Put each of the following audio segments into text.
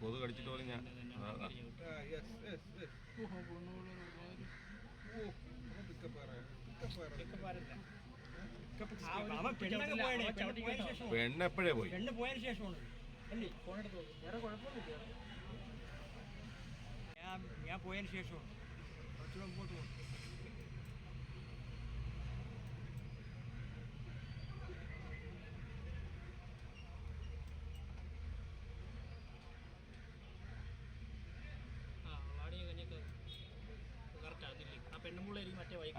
കൊതു കടിച്ചിട്ട് പോലും ഞാൻ പെണ്ണ് എപ്പോഴേ പോയി. പെണ്ണ് പോയതിനു ശേഷമാണ് അല്ലേ ഫോൺ എടുത്ത് വേറെ കുഴപ്പമൊന്നുമില്ല. ഞാൻ പോയതിന് ശേഷമാണ് കുറച്ചുകൂടെ മുമ്പോട്ട് പോകും. ആ പെണ്ണുമ്പുള്ളായിരിക്കും മറ്റേ വൈകി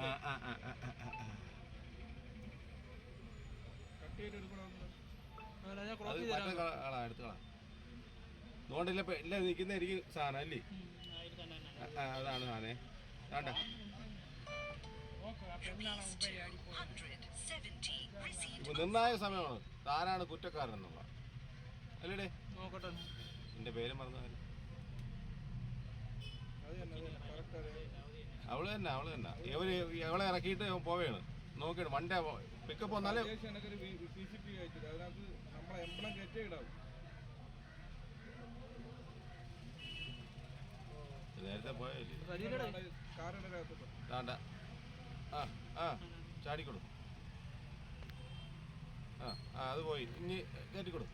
അതുകൊണ്ടില്ല ഇല്ല നിൽക്കുന്ന എനിക്ക് സാധനം അല്ലേ. അതാണ് സാധനേ വേണ്ട. നിർണായക സമയമാണ്. താനാണ് കുറ്റക്കാരനെന്നുള്ള അല്ലേടേ. നോക്കട്ടെ എന്റെ പേര് മറന്നു. അവള് തന്നെ അവളെ ഇറക്കിയിട്ട് പോവുകയാണ്. നോക്കിയാണ് വണ്ടി പിക്കപ്പ് വന്നാലേ നേരത്തെ പോയല്ലേ. വേണ്ട ചാടിക്കൊടു. അത് പോയി. ഇനി കയറ്റിക്കൊടു.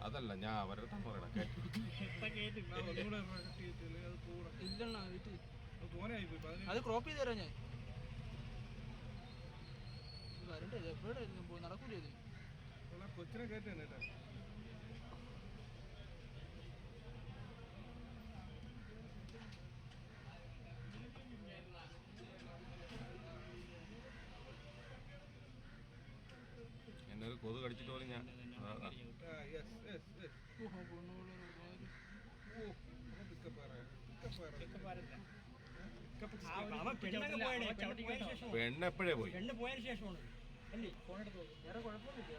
അതല്ല ഞാൻ അവരുടെ അടുത്ത് പറയണം. അത് ക്രോപ്പ് ചെയ്ത് തരാം ഞാൻ. വരണ്ടേ എപ്പോഴും നടക്കൂലേ ഇത്. കൊച്ചിനെ കയറ്റി എന്നെ ഒരു കൊതു കടിച്ചിട്ട് പോലും ഞാൻ പെണ്ണ് എപ്പോഴേ പോയി. പെണ്ണ് പോയതിനു ശേഷമാണ് അല്ലേ ഫോൺ എടുത്ത് വേറെ കുഴപ്പമൊന്നുമില്ല.